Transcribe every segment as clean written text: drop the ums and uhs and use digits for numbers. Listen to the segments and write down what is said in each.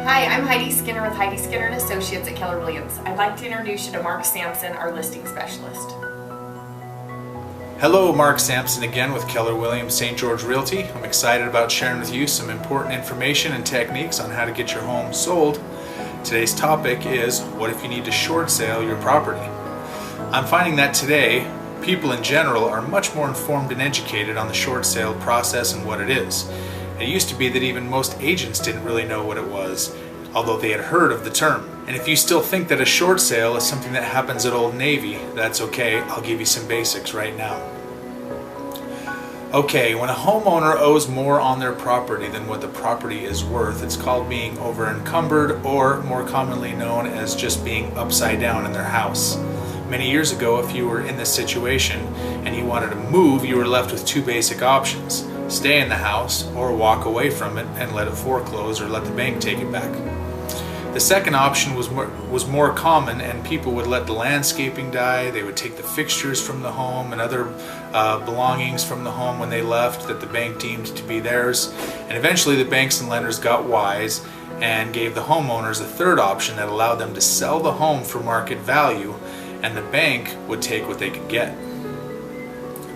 Hi, I'm Heidi Skinner with Heidi Skinner & Associates at Keller Williams. I'd like to introduce you to Mark Sampson, our listing specialist. Hello, Mark Sampson again with Keller Williams St. George Realty. I'm excited about sharing with you some important information and techniques on how to get your home sold. Today's topic is, what if you need to short sale your property? I'm finding that today, people in general are much more informed and educated on the short sale process and what it is. It used to be that even most agents didn't really know what it was, although they had heard of the term. And if you still think that a short sale is something that happens at Old Navy, that's okay. I'll give you some basics right now. Okay, when a homeowner owes more on their property than what the property is worth, it's called being over encumbered, or more commonly known as just being upside down in their house. Many years ago, if you were in this situation and you wanted to move, you were left with two basic options: stay in the house or walk away from it and let it foreclose or let the bank take it back. The second option was more common, and people would let the landscaping die. They would take the fixtures from the home and other belongings from the home when they left that the bank deemed to be theirs. And eventually the banks and lenders got wise and gave the homeowners a third option that allowed them to sell the home for market value, and the bank would take what they could get.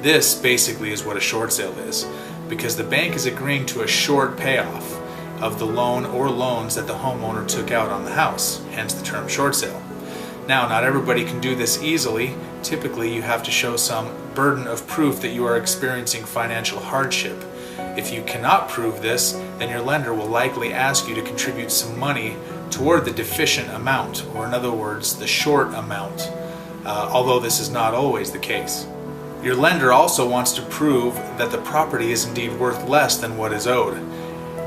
This basically is what a short sale is, because the bank is agreeing to a short payoff of the loan or loans that the homeowner took out on the house, hence the term short sale. Now, not everybody can do this easily. Typically, you have to show some burden of proof that you are experiencing financial hardship. If you cannot prove this, then your lender will likely ask you to contribute some money toward the deficient amount, or in other words, the short amount, although this is not always the case. Your lender also wants to prove that the property is indeed worth less than what is owed.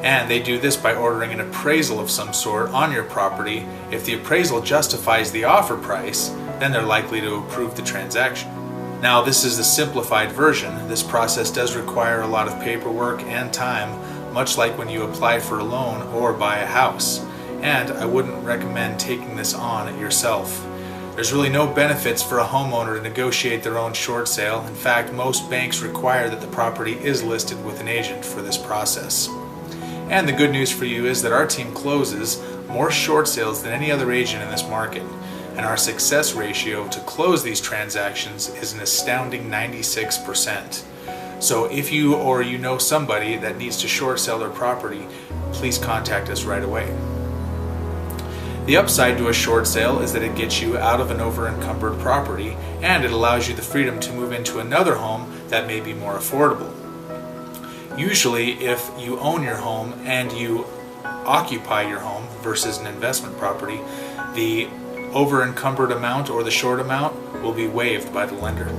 And they do this by ordering an appraisal of some sort on your property. If the appraisal justifies the offer price, then they're likely to approve the transaction. Now, this is the simplified version. This process does require a lot of paperwork and time, much like when you apply for a loan or buy a house. And I wouldn't recommend taking this on yourself. There's really no benefits for a homeowner to negotiate their own short sale. In fact, most banks require that the property is listed with an agent for this process. And the good news for you is that our team closes more short sales than any other agent in this market. And our success ratio to close these transactions is an astounding 96%. So if you or you know somebody that needs to short sell their property, please contact us right away. The upside to a short sale is that it gets you out of an over-encumbered property, and it allows you the freedom to move into another home that may be more affordable. Usually, if you own your home and you occupy your home versus an investment property, the over-encumbered amount or the short amount will be waived by the lender.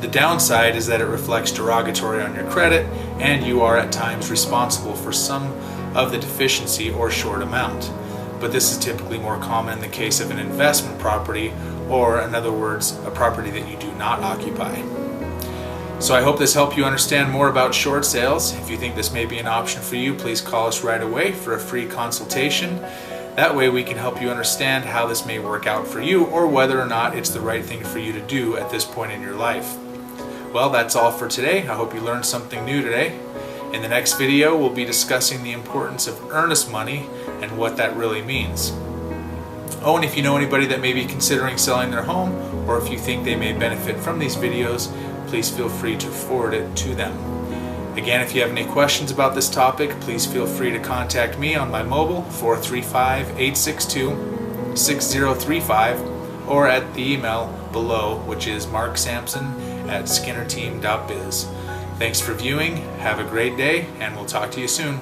The downside is that it reflects derogatory on your credit, and you are at times responsible for some of the deficiency or short amount. But this is typically more common in the case of an investment property, or in other words, a property that you do not occupy. So I hope this helped you understand more about short sales. If you think this may be an option for you, please call us right away for a free consultation. That way we can help you understand how this may work out for you, or whether or not it's the right thing for you to do at this point in your life. Well, that's all for today. I hope you learned something new today. In the next video, we'll be discussing the importance of earnest money and what that really means. Oh, and if you know anybody that may be considering selling their home, or if you think they may benefit from these videos, please feel free to forward it to them. Again, if you have any questions about this topic, please feel free to contact me on my mobile, 435-862-6035, or at the email below, which is marksampson@skinnerteam.biz. Thanks for viewing, have a great day, and we'll talk to you soon.